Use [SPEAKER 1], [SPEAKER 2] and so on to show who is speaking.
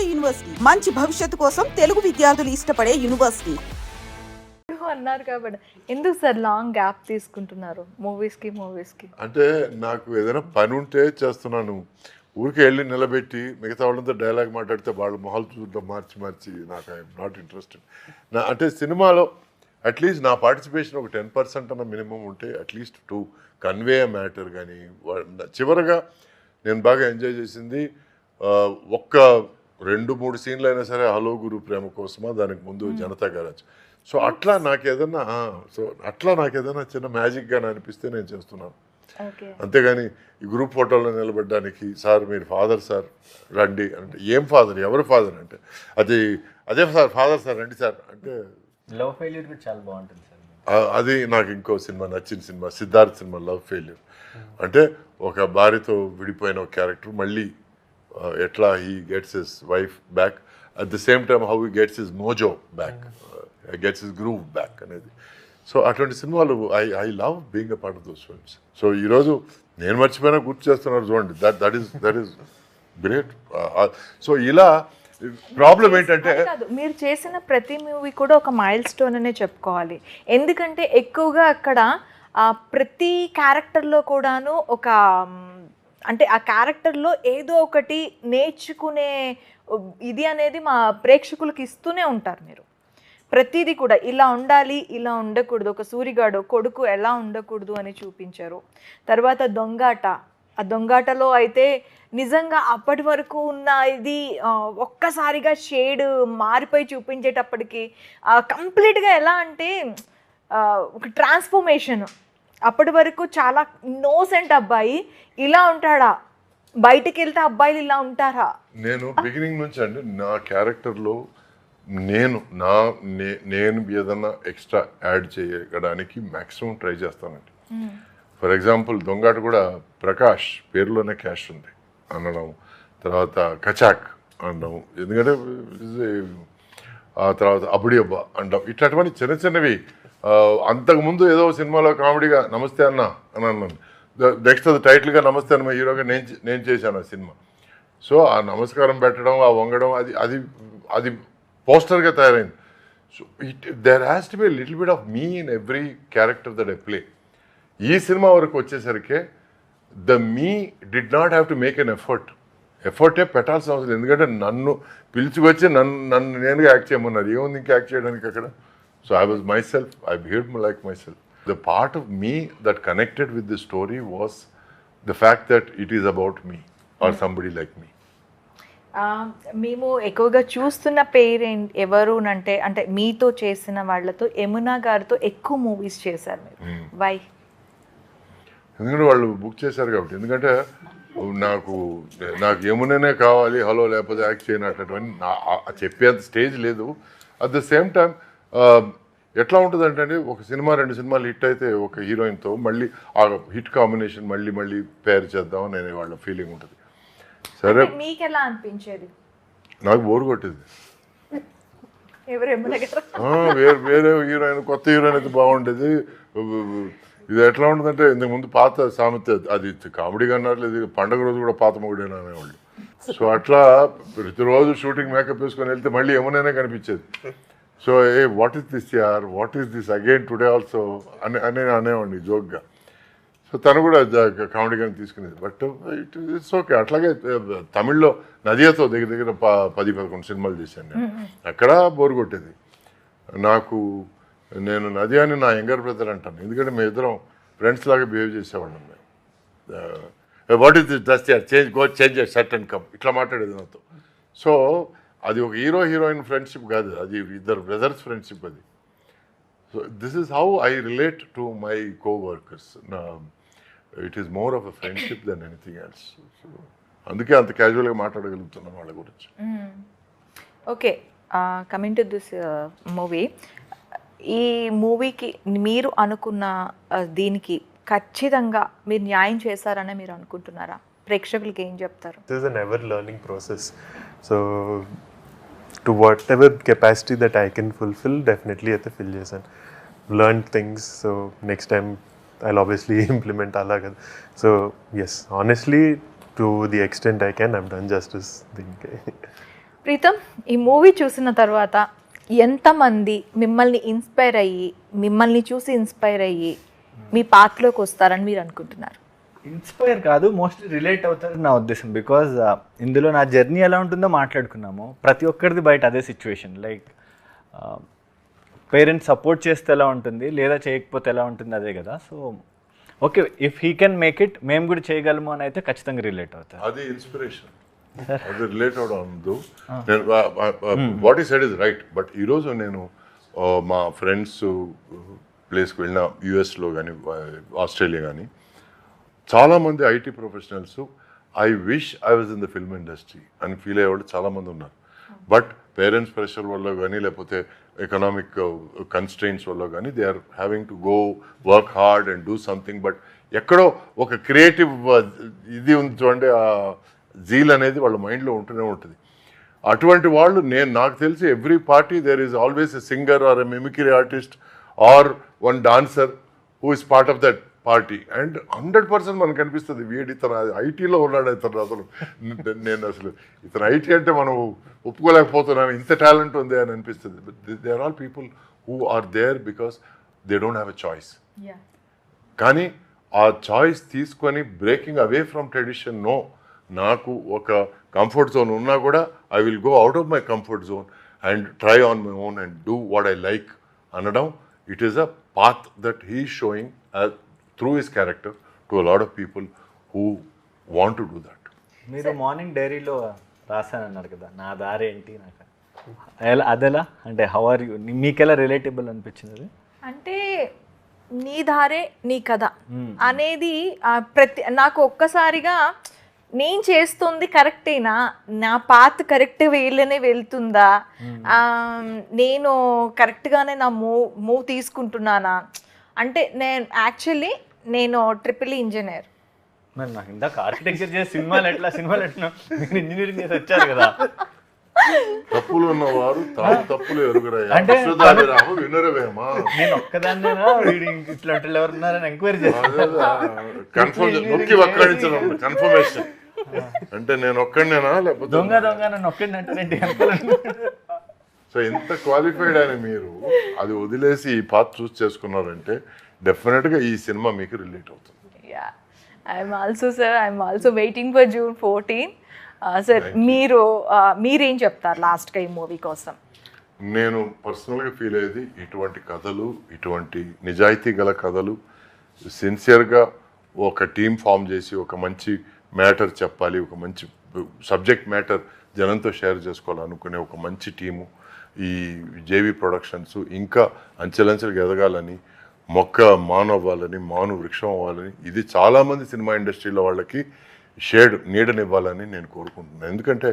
[SPEAKER 1] నాడు యూనివర్సిటీ మంచి భవిష్యత్తు కోసం తెలుగు విద్యార్థులు ఇష్టపడే యూనివర్సిటీ
[SPEAKER 2] అన్నారు కాబట్టి ఎందుకు సార్ లాంగ్ గ్యాప్ తీసుకుంటున్నారు మూవీస్కి?
[SPEAKER 3] అంటే నాకు ఏదైనా పని ఉంటే చేస్తున్నాను. ఊరికి వెళ్ళి నిలబెట్టి మిగతా వాళ్ళంతా డైలాగ్ మాట్లాడితే వాళ్ళ మొహాలు చూడడం మార్చి నాకు ఐఎమ్ నాట్ ఇంట్రెస్టెడ్. అంటే సినిమాలో అట్లీస్ట్ నా పార్టిసిపేషన్ ఒక 10% అన్న మినిమం ఉంటే at least to convey a matter. కానీ చివరగా నేను బాగా ఎంజాయ్ చేసింది ఒక్క 2-3 సీన్లు అయినా సరే హలో గురు ప్రేమ కోసమా, దానికి ముందు జనతా గ్యారేజ్. సో అట్లా నాకు ఏదైనా చిన్న మ్యాజిక్గా అనిపిస్తే నేను చేస్తున్నాను. అంతేగాని ఈ గ్రూప్ ఫోటోలో నిలబడడానికి సార్ మీరు ఫాదర్ సార్ రండి అంటే ఏం ఫాదర్, ఎవరు ఫాదర్ అంటే అదే సార్ ఫాదర్ సార్ రండి సార్ అంటే
[SPEAKER 4] లవ్ ఫెయిల్యూర్ కూడా చాలా బాగుంటుంది సార్.
[SPEAKER 3] అది నాకు ఇంకో సినిమా నచ్చిన cinema Siddharth cinema love failure. అంటే ఒక భార్యతో విడిపోయిన ఒక క్యారెక్టర్ మళ్ళీ ఎట్లా he gets his wife back, at the same time how he gets his Mojo back, gets his groove back అనేది. సో అటువంటి సినిమాలు I love being a part of those films. So ఈరోజు నేను మర్చిపోయినా గుర్తు చేస్తున్నారు చూడండి, దట్ ఈస్ గ్రేట్. సో ఇలా ప్రాబ్లం ఏంటంటే
[SPEAKER 2] మీరు చేసిన ప్రతి మూవీ కూడా ఒక మైల్ స్టోన్ అనే చెప్పుకోవాలి. ఎందుకంటే ఎక్కువగా అక్కడ ప్రతి క్యారెక్టర్లో కూడాను ఒక అంటే ఆ క్యారెక్టర్లో ఏదో ఒకటి నేర్చుకునే ఇది అనేది మా ప్రేక్షకులకు ఇస్తూనే ఉంటారు. మీరు ప్రతిదీ కూడా ఇలా ఉండాలి, ఇలా ఉండకూడదు, ఒక సూరిగాడు కొడుకు ఎలా ఉండకూడదు అని చూపించారు. తర్వాత దొంగాట, ఆ దొంగాటలో అయితే నిజంగా అప్పటి వరకు ఉన్న ఇది ఒక్కసారిగా షేడ్ మారిపోయి చూపించేటప్పటికి కంప్లీట్గా ఎలా అంటే ఒక ట్రాన్స్ఫర్మేషన్. అప్పటి వరకు చాలా ఇన్నోసెంట్ అబ్బాయి ఇలా ఉంటాడా, బయటికి వెళ్తే అబ్బాయిలు ఇలా ఉంటారా?
[SPEAKER 3] నేను బిగినింగ్ నుంచి అండి నా క్యారెక్టర్లో నేను ఏదన్నా ఎక్స్ట్రా యాడ్ చేయడానికి మ్యాక్సిమం ట్రై చేస్తానండి. ఫర్ ఎగ్జాంపుల్ దొంగాట కూడా ప్రకాష్ పేరులోనే క్యాష్ ఉంది అనడం, తర్వాత కచాక్ అనడం, ఎందుకంటే ఆ తర్వాత అబుడి అబ్బా అనడం, ఇట్లాంటివన్నీ చిన్నవి. అంతకుముందు ఏదో సినిమాలో కామెడీగా నమస్తే అన్న అని అన్నాను. నెక్స్ట్ అది టైటిల్గా నమస్తే అన్న హీరోగా నేను చేశాను ఆ సినిమా. సో ఆ నమస్కారం పెట్టడం, ఆ వంగడం అది పోస్టర్గా తయారైంది. So there has to be little bit of me in every character that I play. ఈ సినిమా వరకు వచ్చేసరికి the me did not have to make an ఎఫర్టే పెట్టాల్సిన అవసరం. ఎందుకంటే నన్ను పిలుచుకొచ్చి నన్ను నేనుగా యాక్ట్ చేయమన్నారు. ఏముంది ఇంకా యాక్ట్ చేయడానికి అక్కడ? So I was myself, I behaved like myself. The part of me that connected with the story was the fact that it is about me or somebody like me.
[SPEAKER 2] మేము ఎక్కువగా చూస్తున్న parent ఎవరు అంటే మీతో చేసిన వాళ్ళతో యమునా గారితో ఎక్కువ మూవీస్ చేశారు మీరు. వై?
[SPEAKER 3] ఎందుకంటే వాళ్ళు బుక్ చేశారు కాబట్టి. ఎందుకంటే నాకు యముననే కావాలి, హలో లేకపోతే యాక్ట్ చేయనటువంటివన్నీ చెప్పేంత స్టేజ్ లేదు. అట్ ద సేమ్ టైం ఎట్లా ఉంటుందంటే అండి, ఒక సినిమా 2 సినిమాలు హిట్ అయితే ఒక హీరోయిన్తో మళ్ళీ ఆ హిట్ కాంబినేషన్ మళ్ళీ పేరు చేద్దామని అనే వాళ్ళ ఫీలింగ్ ఉంటుంది. సరే,
[SPEAKER 2] మీకు ఎలా అనిపించేది?
[SPEAKER 3] నాకు బోర్ కొట్టేది. వేరే హీరోయిన్, కొత్త హీరోయిన్ అయితే బాగుండేది. ఇది ఎట్లా ఉంటుందంటే ఇంతకుముందు పాత సామెత, అది కామెడీగా అన్నారు లేదు, పండగ రోజు కూడా పాత మొగుడేనా అనేవాళ్ళు. సో అట్లా ప్రతిరోజు షూటింగ్ మేకప్ వేసుకొని వెళ్తే మళ్ళీ ఏమనైనా కనిపించేది. సో వాట్ ఈస్ దిస్ యార్, what is this again today also అనేవాడిని జోక్గా. సో తను కూడా కామెడీగానే తీసుకునేది. But it's okay. అట్లాగే తమిళ్లో నదియాతో దగ్గర 10-11 సినిమాలు చేశాను నేను. అక్కడ బోరు కొట్టేది నాకు. నేను నదియాని నా యంగర్ బ్రదర్ అంటాను, ఎందుకంటే మేము ఇద్దరం ఫ్రెండ్స్ లాగా బిహేవ్ చేసేవాళ్ళం. మేము వాట్ ఈస్ దిస్ డస్ట్ యార్, చేంజ్ షర్ట్ అండ్ కమ్ ఇట్లా మాట్లాడేది నాతో. సో అది ఒక హీరోయిన్ ఫ్రెండ్షిప్ కాదు, అది ఇద్దరు బ్రదర్స్ ఫ్రెండ్షిప్ అది. So this is how I relate to my coworkers. It is more of a friendship than anything else. So అందుకే అంత క్యాజువల్గా మాట్లాడగలుగుతున్నాను వాళ్ళ గురించి.
[SPEAKER 2] Okay, coming to this movie, ఈ మూవీకి మీరు అనుకున్న దీనికి ఖచ్చితంగా మీరు న్యాయం చేశారని మీరు అనుకుంటున్నారా? ప్రేక్షకులకి ఏం చెప్తారు?
[SPEAKER 5] This is an ever learning process. So to whatever capacity that I can fulfill, definitely at the fill చేశాను. Learned things, so next time I'll obviously implement అలాగా. So yes, honestly, to the extent I can, I've done justice దీనికి.
[SPEAKER 2] ప్రీతం, ఈ movie చూసిన తర్వాత ఎంతమంది మిమ్మల్ని inspire అయ్యి, మిమ్మల్ని చూసి ఇన్స్పైర్ అయ్యి మీ పాత్రలోకి వస్తారని మీరు అనుకుంటున్నారు?
[SPEAKER 4] ఇన్స్పైర్ కాదు, మోస్ట్లీ రిలేట్ అవుతారు నా ఉద్దేశం. బికాజ్ ఇందులో నా జర్నీ ఎలా ఉంటుందో మాట్లాడుకున్నాము. ప్రతి ఒక్కరిది బయట అదే సిచ్యువేషన్. లైక్ పేరెంట్స్ సపోర్ట్ చేస్తే ఎలా ఉంటుంది, లేదా చేయకపోతే ఎలా ఉంటుంది, అదే కదా. So okay, if he can make it, మేము కూడా చేయగలము అని అయితే ఖచ్చితంగా రిలేట్ అవుతారు.
[SPEAKER 3] అది ఇన్స్పిరేషన్, అది రిలేట్ అవడం. వాట్ ఈ సైడ్ ఇస్ రైట్. బట్ ఈరోజు నేను మా ఫ్రెండ్స్ ప్లేస్కి వెళ్ళిన యూఎస్లో కానీ ఆస్ట్రేలియా కానీ చాలామంది IT professionals I wish I was in the film industry అని ఫీల్ అయ్యేవాళ్ళు చాలామంది ఉన్నారు. బట్ పేరెంట్స్ ప్రెషర్ వల్ల కానీ లేకపోతే ఎకనామిక్ కన్స్ట్రెయింట్స్ వల్ల కానీ they are having to go work hard and do something. But ఎక్కడో ఒక క్రియేటివ్ ఇది ఉంది చూడండి, ఆ జీల్ అనేది వాళ్ళ మైండ్లో ఉంటూనే ఉంటుంది. అటువంటి వాళ్ళు నాకు తెలిసి every party there is always a singer or a mimicry artist or one dancer who is part of that party. And 100% మనకు అనిపిస్తుంది వీడి ఇతను ఐటీలో ఉన్నాడు, ఇతను అసలు నేను అసలు ఇతను ఐటీ అంటే మనం ఒప్పుకోలేకపోతున్నాను, ఇంత టాలెంట్ ఉంది అని అనిపిస్తుంది. They are all people who are there because they don't have a choice. కానీ ఆ చాయిస్ తీసుకొని breaking away from tradition, no, నాకు ఒక కంఫర్ట్ జోన్ ఉన్నా కూడా I will go out of my comfort zone and try on my own and do what I like అనడం. It is a path that he showing through his character to a lot of people who want to do that.
[SPEAKER 4] మీరు morning డైరీలో రాశానన్నారు కదా, నా దారి ఏంటి, నాకు అదెలా అంటే హౌ ఆర్ యూ, మీకు ఎలా రిలేటబుల్ అనిపించింది అది?
[SPEAKER 2] అంటే నీ దారే నీ కథ అనేది నాకు ఒక్కసారిగా నేను చేస్తుంది కరెక్టేనా, నా పాత్ కరెక్ట్ వేలోనే వెళ్తుందా, నేను కరెక్ట్గానే నా మూవ్ తీసుకుంటున్నానా అంటే నేను ట్రిపుల్ ఇంజనీర్.
[SPEAKER 4] మరి నాకు ఇందాక ఆర్కిటెక్చర్ చేసి సినిమాలు ఎట్లా మీరు ఇంజనీరింగ్ చేసి వచ్చారు కదా.
[SPEAKER 3] తప్పులు ఉన్నవారు తప్పులు ఎరుగురయ్యా
[SPEAKER 4] అంటే
[SPEAKER 3] వినరవేమా,
[SPEAKER 4] నేను ఒక్కదాన్నేనా వీడి ఇట్లాంటి ఎవరు ఉన్నారని ఎంక్వైరీ చేస్తాను.
[SPEAKER 3] కన్ఫర్మేషన్ అంటే నేను ఒక్కడినేనా లేకపోతే
[SPEAKER 4] దొంగ నన్ను ఒక్కడిని అంటే.
[SPEAKER 3] సో ఎంత క్వాలిఫైడ్ అని మీరు అది వదిలేసి ఈ పాత్ చూస్ చేసుకున్నారంటే డెఫినెట్గా ఈ సినిమా మీకు రిలేట్ అవుతుంది.
[SPEAKER 2] I'm also waiting for June 14. Sir మీరేం చెప్తారు లాస్ట్గా ఈ మూవీ కోసం?
[SPEAKER 3] నేను పర్సనల్గా ఫీల్ అయ్యేది ఇటువంటి కథలు, ఇటువంటి నిజాయితీ గల కథలు సిన్సియర్గా ఒక టీం ఫామ్ చేసి ఒక మంచి మ్యాటర్ చెప్పాలి, ఒక మంచి సబ్జెక్ట్ మ్యాటర్ జనంతో షేర్ చేసుకోవాలనుకునే ఒక మంచి టీము ఈ జేవి ప్రొడక్షన్స్ ఇంకా అంచెలంచెలుగా ఎదగాలని, మొక్క మానవ్వాలని, మాను వృక్షం అవ్వాలని, ఇది చాలామంది సినిమా ఇండస్ట్రీలో వాళ్ళకి నీడనివ్వాలని నేను కోరుకుంటున్నాను. ఎందుకంటే